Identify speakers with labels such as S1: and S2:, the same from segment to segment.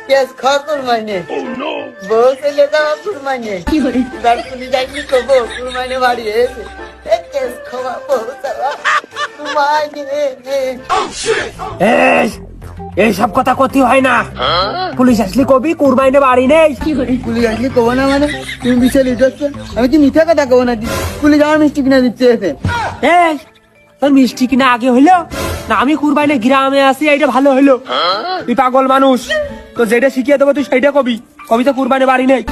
S1: Case খর মানে বউ ছেলে যাওয়া কুরমানে এবার পুলিশ যাইনি কবো কুরমানে বাড়ি এসে কেস খাওয়া বউ যাওয়া কুরমানে।
S2: এইসব কথা কথি হয় না। পুলিশ আসলি কবি কুরবাইনে বাড়ি নেই।
S1: পুলিশ আসলে কবো না মানে তুমি বিশাল ইজ্জত, আমি কি মিথ্যা কথা কবো না? পুলিশ আমার মিষ্টি কিনা দিচ্ছে এসে।
S2: এই তোর মিষ্টি কিনা আগে হইলো না আমি কুরবাইনে গ্রামে আছি এইটা ভালো হইলো? তুই পাগল মানুষ, তো যেটা শিখিয়ে দেবো তুই সেইটা কবি। কবি তো কুরবাইনে বাড়ি নেই।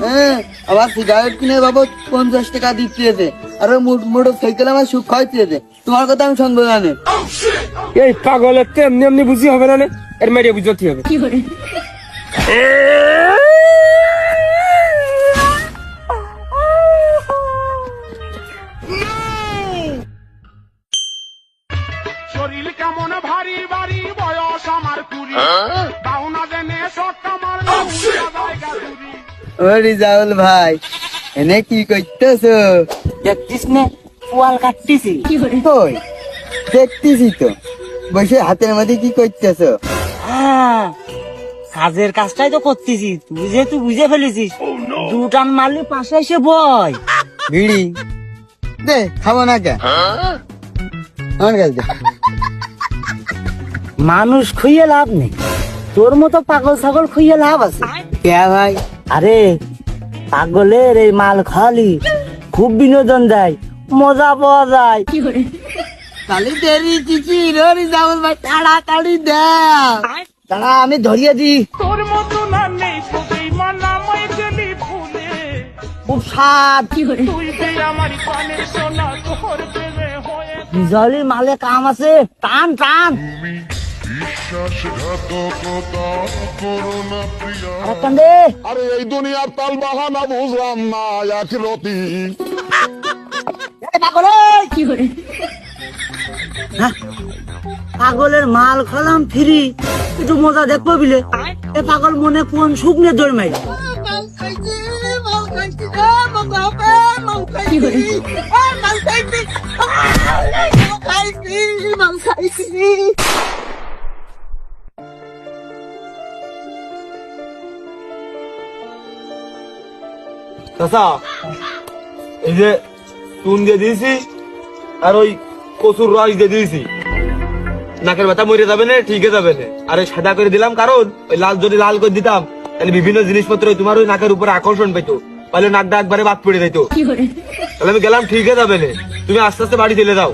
S1: হ্যাঁ, আবার সিগারেট কিনে বাবদ 50 টাকা দিচ্ছে আর মোটর সাইকেল আমার সুখ খাইছে। তোমার কথা আমি শুনবো না।
S2: এই পাগলের তো এমনি এমনি বুঝি হবে না, এর মেরে বুঝতে হবে।
S3: শরীর কেমন ভারী ভারী বয়স আমার কুড়ি পাওনা জেনে শটটা মারলে জায়গা দূরি।
S1: ও রিজাউল ভাই, এনে কি করতেছো?
S2: দেখতিস না পোয়াল কাটতেছি।
S1: কই দেখতেছি তো, বসে হাতের মধ্যে কি করতেছো?
S2: হ্যাঁ, কাজের কাজটাই তো করতেছি। তুই যেহেতু বুঝে ফেলেছিস, দুটান মারলে পাশে এসে বয়।
S1: বিড়ি দে, খাবো না কে? আমার কাছে দে।
S2: মানুষ খুইয়ে লাভ নেই, তোর মতো পাগল ছাগল খুইয়ে লাভ আছে।
S1: কে ভাই?
S2: আরে পাগলের এই মাল খালি খুব বিনোদন দেয়, মজা পাওয়া যায়।
S1: তাহলে দেরি চিচি রিজাউল ভাই, তাড়াতাড়ি দে।
S2: দাঁড়া আমি ধরিয়ে দিই।
S3: তোর মতো না নেই সবই মানামাই গেলি ফুলে
S2: খুব স্বাদ।
S3: তুই যে আমার পানের সোনা তোর প্রেমে হয়ে
S2: জলের মালে কাম আছে, টান টান।
S4: বিশ্বাসঘাতকতা করো না প্রিয়া।
S2: আরেকটান দে।
S4: আরে এই দুনিয়ার তাল বাহানা বুঝলাম না আখিরতি।
S2: হ্যাঁ, পাগলের মাল খালাম ফ্রি, একটু মজা দেখবো বিলে। এ পাগল মনে কোন সুখ নিয়ে দৌড় মাই।
S5: চাচা, এই যে চুন দিয়ে দিয়েছি আর ওই কচুর রস দিয়ে দিয়েছি, নাকের ব্যথা মরে যাবে না, ঠিক যাবে না। আর ওই সাদা করে দিলাম কারণ ওই লাল যদি লাল করে দিতাম তাহলে বিভিন্ন জিনিসপত্র তোমার ওই নাকের উপরে আকর্ষণ পেতো, তাহলে নাকটা একবারে বাদ পড়ে যেত। তাহলে আমি গেলাম, ঠিক যাবে না, তুমি আস্তে আস্তে বাড়ি চলে যাও।